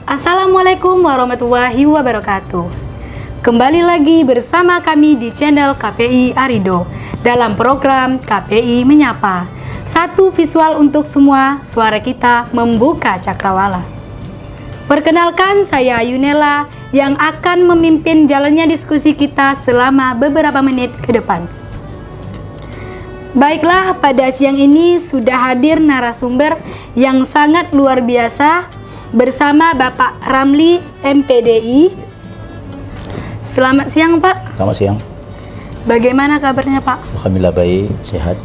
Assalamualaikum warahmatullahi wabarakatuh. Kembali lagi bersama kami di channel KPI Arido dalam program KPI Menyapa. Satu visual untuk semua, suara kita membuka cakrawala. Perkenalkan, saya Yunela yang akan memimpin jalannya diskusi kita selama beberapa menit ke depan. Baiklah, pada siang ini sudah hadir narasumber yang sangat luar biasa bersama Bapak Ramli MPDI. Selamat siang, Pak. Selamat siang. Bagaimana kabarnya, Pak? Alhamdulillah baik, sehat.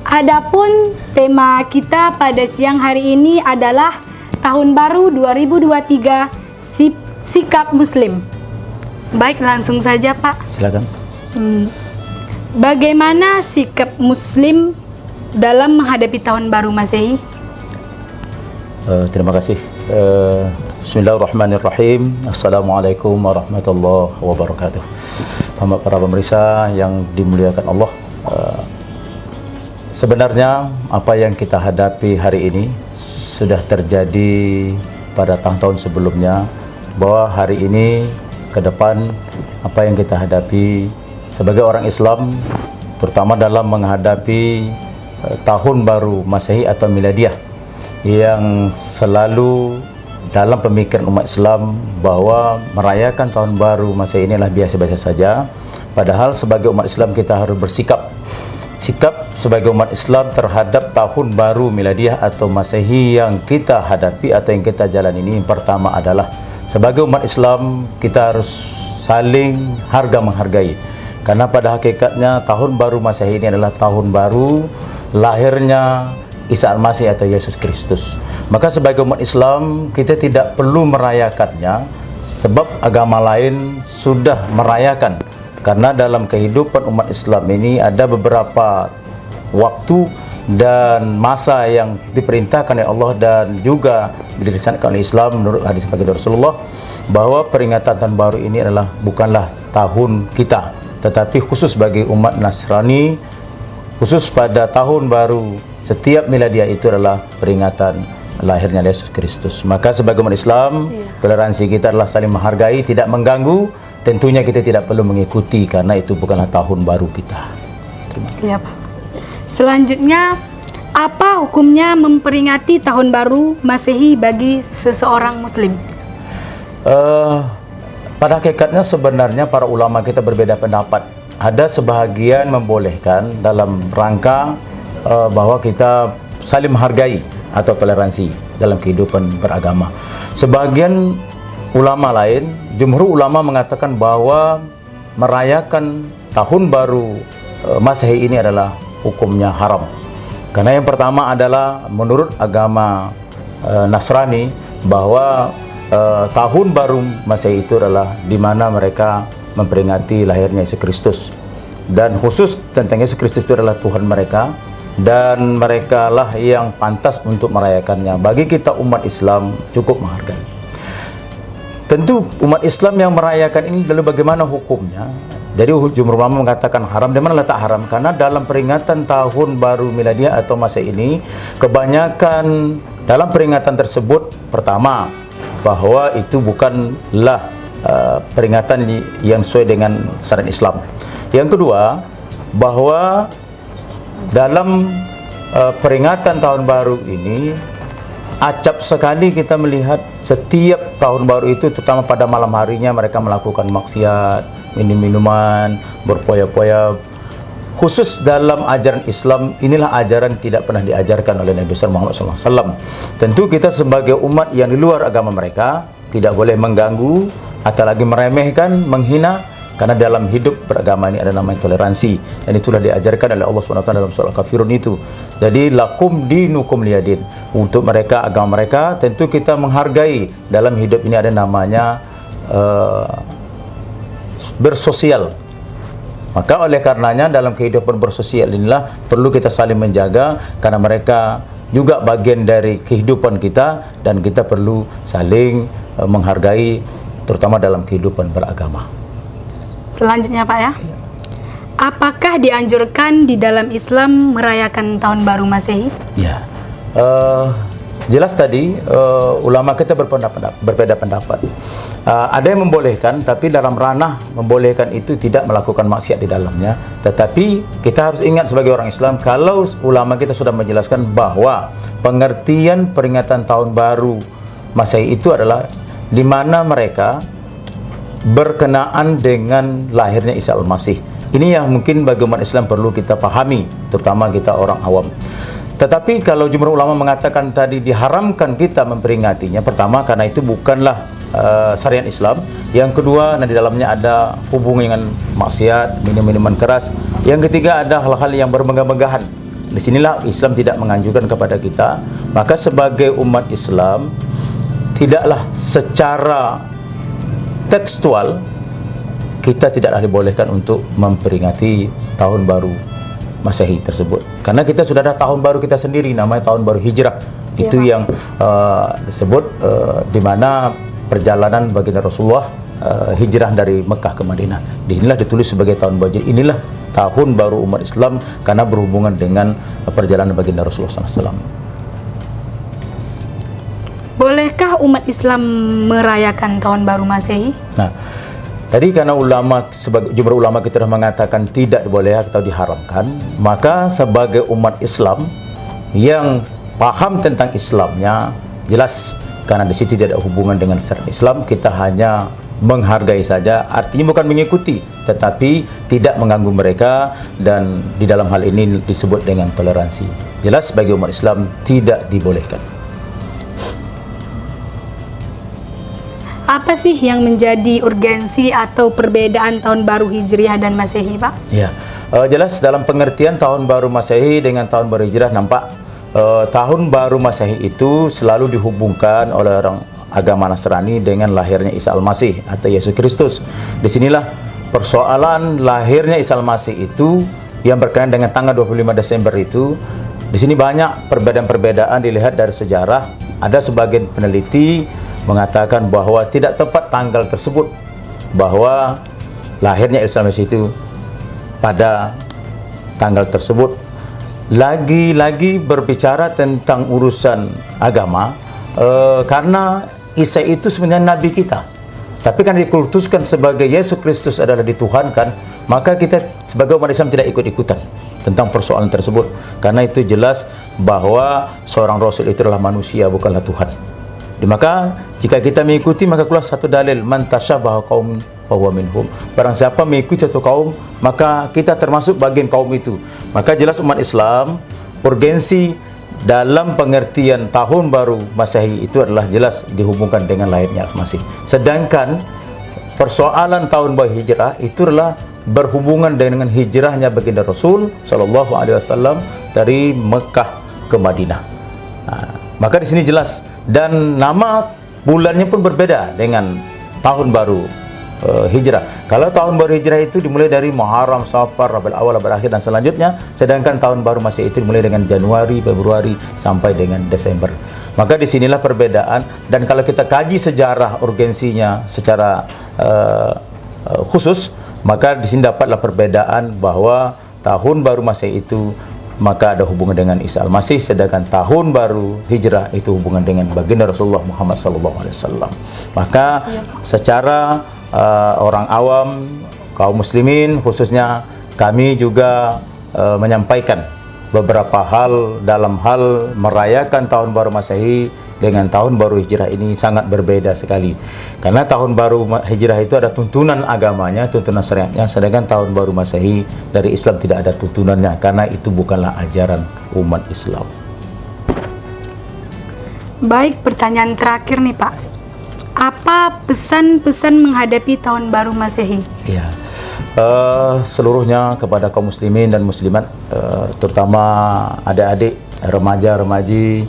Adapun tema kita pada siang hari ini adalah Tahun Baru 2023 Sikap Muslim. Baik, langsung saja, Pak. Silakan. Bagaimana sikap Muslim dalam menghadapi Tahun Baru Masehi? Terima kasih. Bismillahirrahmanirrahim. Assalamualaikum warahmatullahi wabarakatuh. Para pemirsa yang dimuliakan Allah, sebenarnya apa yang kita hadapi hari ini sudah terjadi pada tahun-tahun sebelumnya, bahwa hari ini ke depan apa yang kita hadapi sebagai orang Islam, terutama dalam menghadapi Tahun Baru Masehi atau Miladiah, yang selalu dalam pemikiran umat Islam bahwa merayakan Tahun Baru Masehi inilah biasa-biasa saja. Padahal sebagai umat Islam kita harus bersikap sebagai umat Islam terhadap Tahun Baru Miladiah atau Masehi yang kita hadapi atau yang kita jalan ini. Yang pertama adalah sebagai umat Islam kita harus saling menghargai, karena pada hakikatnya Tahun Baru Masehi ini adalah tahun baru lahirnya Isa Al-Masih atau Yesus Kristus. Maka sebagai umat Islam kita tidak perlu merayakannya, sebab agama lain sudah merayakan. Karena dalam kehidupan umat Islam ini ada beberapa waktu dan masa yang diperintahkan oleh Allah dan juga dilaksanakan oleh Islam menurut hadis baginda Rasulullah, bahwa peringatan tahun baru ini adalah bukanlah tahun kita, tetapi khusus bagi umat Nasrani, khusus pada tahun baru setiap miladiah itu adalah peringatan lahirnya Yesus Kristus. Maka sebagai umat Islam, toleransi kita adalah saling menghargai, tidak mengganggu. Tentunya kita tidak perlu mengikuti karena itu bukanlah tahun baru kita. Iya, Pak. Selanjutnya, apa hukumnya memperingati Tahun Baru Masehi bagi seseorang Muslim? Pada hakikatnya sebenarnya para ulama kita berbeda pendapat. Ada sebahagian membolehkan dalam rangka bahwa kita saling menghargai atau toleransi dalam kehidupan beragama. Sebagian ulama lain, jumhur ulama mengatakan bahwa merayakan Tahun Baru Masehi ini adalah hukumnya haram. Karena yang pertama adalah menurut agama Nasrani, bahwa Tahun Baru Masehi itu adalah di mana mereka memperingati lahirnya Yesus Kristus, dan khusus tentang Yesus Kristus itu adalah Tuhan mereka, dan mereka lah yang pantas untuk merayakannya. Bagi kita umat Islam cukup menghargai. Tentu umat Islam yang merayakan ini, lalu bagaimana hukumnya? Jadi jumhur ulama mengatakan haram. Di mana letak haram? Karena dalam peringatan Tahun Baru Miladiah atau Masehi ini, kebanyakan dalam peringatan tersebut, pertama, bahwa itu bukanlah peringatan yang sesuai dengan syariat Islam. Yang kedua, bahwa dalam peringatan Tahun Baru ini acap sekali kita melihat setiap tahun baru itu, terutama pada malam harinya mereka melakukan maksiat, minum-minuman, berpoya-poya. Khusus dalam ajaran Islam, inilah ajaran tidak pernah diajarkan oleh Nabi Muhammad SAW. Tentu kita sebagai umat yang di luar agama mereka tidak boleh mengganggu atau lagi meremehkan, menghina. Karena dalam hidup beragama ini ada namanya toleransi, dan itulah diajarkan oleh Allah SWT dalam surah Al-Kafirun itu. Jadi lakum dinukum liyadin, untuk mereka agama mereka. Tentu kita menghargai. Dalam hidup ini ada namanya bersosial. Maka oleh karenanya dalam kehidupan bersosial inilah perlu kita saling menjaga, karena mereka juga bagian dari kehidupan kita, dan kita perlu saling menghargai, terutama dalam kehidupan beragama. Selanjutnya, Pak, ya. Apakah dianjurkan di dalam Islam merayakan Tahun Baru Masehi? Ya, jelas tadi ulama kita berbeda pendapat. Ada yang membolehkan, tapi dalam ranah membolehkan itu tidak melakukan maksiat di dalamnya. Tetapi kita harus ingat sebagai orang Islam, kalau ulama kita sudah menjelaskan bahwa pengertian peringatan tahun baru Masehi itu adalah di mana mereka berkenaan dengan lahirnya Isa Al-Masih. Ini yang mungkin bagi umat Islam perlu kita pahami, terutama kita orang awam. Tetapi kalau jumhur ulama mengatakan tadi diharamkan kita memperingatinya, pertama karena itu bukanlah syariat Islam. Yang kedua, di dalamnya ada hubungan dengan maksiat, minuman keras. Yang ketiga, ada hal-hal yang bermegah-megahan. Di sinilah Islam tidak menganjurkan kepada kita. Maka sebagai umat Islam, tidaklah secara tekstual kita tidaklah dibolehkan untuk memperingati tahun baru Masehi tersebut. Karena kita sudah ada tahun baru kita sendiri, namanya tahun baru Hijrah. Itu yang disebut di mana perjalanan baginda Rasulullah hijrah dari Mekah ke Madinah. Inilah ditulis sebagai tahun baru. Jadi inilah tahun baru umat Islam karena berhubungan dengan perjalanan baginda Rasulullah SAW. Bolehkah umat Islam merayakan tahun baru Masehi? Nah, tadi karena jumhur ulama kita sudah mengatakan tidak boleh atau diharamkan, maka sebagai umat Islam yang paham tentang Islamnya, jelas karena di situ tidak ada hubungan dengan syariat Islam, kita hanya menghargai saja, artinya bukan mengikuti, tetapi tidak mengganggu mereka, dan di dalam hal ini disebut dengan toleransi. Jelas bagi umat Islam tidak dibolehkan. Apa sih yang menjadi urgensi atau perbedaan tahun baru Hijriah dan Masehi, Pak? Ya, jelas dalam pengertian tahun baru Masehi dengan tahun baru Hijrah, nampak tahun baru Masehi itu selalu dihubungkan oleh orang agama Nasrani dengan lahirnya Isa Al-Masih atau Yesus Kristus. Disinilah persoalan lahirnya Isa Al-Masih itu yang berkenaan dengan tanggal 25 Desember itu. Di sini banyak perbedaan-perbedaan dilihat dari sejarah. Ada sebagian peneliti mengatakan bahwa tidak tepat tanggal tersebut, bahwa lahirnya Isa Al-Masih itu pada tanggal tersebut. Lagi-lagi berbicara tentang urusan agama, karena Isa itu sebenarnya Nabi kita, tapi kan dikultuskan sebagai Yesus Kristus adalah dituhankan, maka kita sebagai umat Islam tidak ikut-ikutan tentang persoalan tersebut, karena itu jelas bahwa seorang Rasul itu adalah manusia, bukanlah Tuhan. Maka jika kita mengikuti, maka keluar satu dalil, man tasyabaha qaum fahuwa minhum. Barang siapa mengikuti satu kaum, maka kita termasuk bagian kaum itu. Maka jelas umat Islam urgensi dalam pengertian tahun baru Masehi itu adalah jelas dihubungkan dengan lahirnya Al-Masih. Sedangkan persoalan tahun baru Hijrah itu adalah berhubungan dengan hijrahnya baginda Rasul sallallahu alaihi wasallam dari Mekah ke Madinah. Maka di sini jelas, dan nama bulannya pun berbeda dengan tahun baru Hijrah. Kalau tahun baru Hijrah itu dimulai dari Muharram, Safar, Rabiul Awal, Rabiul Akhir dan selanjutnya, sedangkan tahun baru Masehi itu dimulai dengan Januari, Februari sampai dengan Desember. Maka disinilah perbedaan, dan kalau kita kaji sejarah urgensinya secara khusus, maka di sini dapatlah perbedaan bahwa tahun baru Masehi itu maka ada hubungan dengan Isa Al-Masih, sedangkan tahun baru Hijrah itu hubungan dengan baginda Rasulullah Muhammad SAW. Maka secara orang awam, kaum muslimin khususnya, kami juga menyampaikan beberapa hal dalam hal merayakan tahun baru Masehi dengan tahun baru Hijrah ini sangat berbeda sekali. Karena tahun baru Hijrah itu ada tuntunan agamanya, tuntunan syariatnya, sedangkan tahun baru Masehi dari Islam tidak ada tuntunannya, karena itu bukanlah ajaran umat Islam. Baik, pertanyaan terakhir nih Pak. Apa pesan-pesan menghadapi tahun baru Masehi? Ya, seluruhnya kepada kaum muslimin dan muslimat, terutama adik-adik, remaja-remaji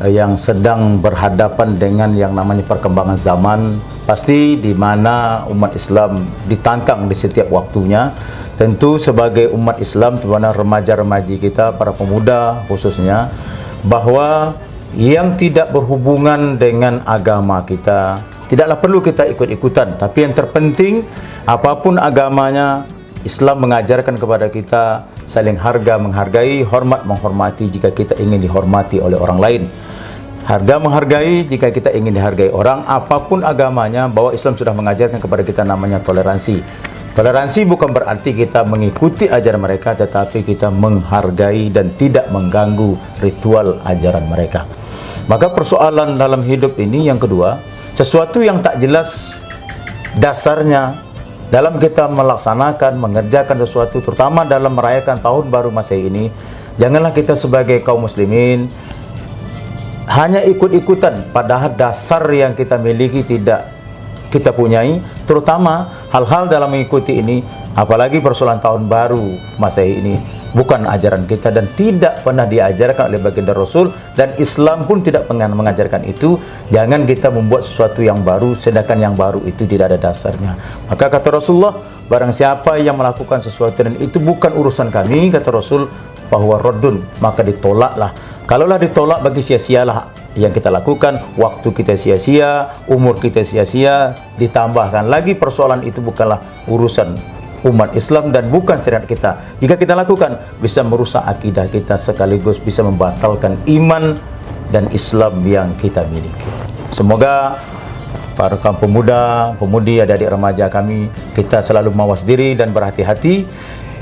yang sedang berhadapan dengan yang namanya perkembangan zaman, pasti di mana umat Islam ditantang di setiap waktunya. Tentu sebagai umat Islam, terutama remaja-remaji kita, para pemuda khususnya, bahwa yang tidak berhubungan dengan agama kita tidaklah perlu kita ikut-ikutan, tapi yang terpenting apapun agamanya, Islam mengajarkan kepada kita saling harga menghargai, hormat menghormati jika kita ingin dihormati oleh orang lain. Harga menghargai, jika kita ingin dihargai orang, apapun agamanya, bahwa Islam sudah mengajarkan kepada kita namanya toleransi. Toleransi bukan berarti kita mengikuti ajaran mereka, tetapi kita menghargai dan tidak mengganggu ritual ajaran mereka. Maka persoalan dalam hidup ini yang kedua, sesuatu yang tak jelas dasarnya dalam kita melaksanakan, mengerjakan sesuatu, terutama dalam merayakan tahun baru Masehi ini, janganlah kita sebagai kaum muslimin hanya ikut-ikutan, padahal dasar yang kita miliki tidak kita punyai, terutama hal-hal dalam mengikuti ini, apalagi persoalan tahun baru Masehi ini, bukan ajaran kita dan tidak pernah diajarkan oleh baginda Rasul, dan Islam pun tidak pernah mengajarkan itu. Jangan kita membuat sesuatu yang baru, sedangkan yang baru itu tidak ada dasarnya. Maka kata Rasulullah, barang siapa yang melakukan sesuatu dan itu bukan urusan kami, kata Rasul, bahwa raddun, maka ditolaklah. Kalaulah ditolak, bagi sia-sialah yang kita lakukan, waktu kita sia-sia, umur kita sia-sia, ditambahkan lagi persoalan itu bukanlah urusan umat Islam dan bukan syariat kita. Jika kita lakukan, bisa merusak akidah kita sekaligus bisa membatalkan iman dan Islam yang kita miliki. Semoga para kaum pemuda, pemudi, adik-adik remaja kami, kita selalu mawas diri dan berhati-hati.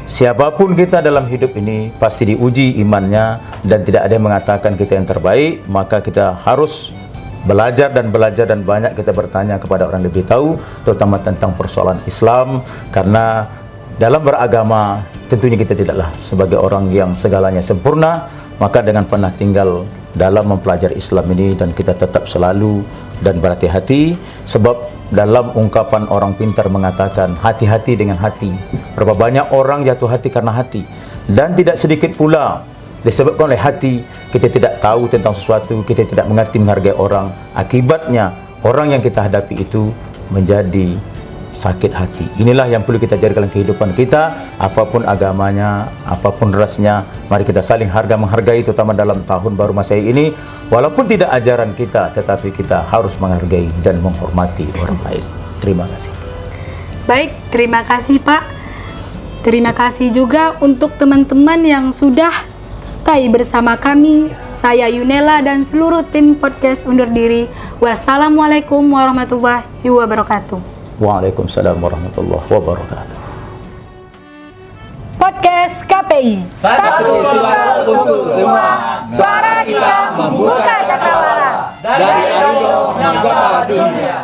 Siapapun kita dalam hidup ini pasti diuji imannya, dan tidak ada yang mengatakan kita yang terbaik. Maka kita harus belajar dan banyak kita bertanya kepada orang lebih tahu, terutama tentang persoalan Islam, karena dalam beragama tentunya kita tidaklah sebagai orang yang segalanya sempurna. Maka dengan pernah tinggal dalam mempelajari Islam ini, dan kita tetap selalu dan berhati-hati, sebab dalam ungkapan orang pintar mengatakan, hati-hati dengan hati. Berapa banyak orang jatuh hati karena hati, dan tidak sedikit pula disebabkan oleh hati kita tidak tahu tentang sesuatu, kita tidak mengerti menghargai orang. Akibatnya orang yang kita hadapi itu menjadi sakit hati. Inilah yang perlu kita jadikan dalam kehidupan kita, apapun agamanya, apapun rasnya. Mari kita saling harga menghargai, terutama dalam tahun baru Masehi ini. Walaupun tidak ajaran kita, tetapi kita harus menghargai dan menghormati orang lain. Terima kasih. Baik, terima kasih Pak. Terima kasih juga untuk teman-teman yang sudah stay bersama kami. Saya Yunela dan seluruh tim podcast undur diri. Wassalamualaikum warahmatullahi wabarakatuh. Waalaikumsalam warahmatullahi wabarakatuh. Podcast KPI. Satu suara untuk semua. Suara kita membuka cakrawala dari Arido menggema dunia.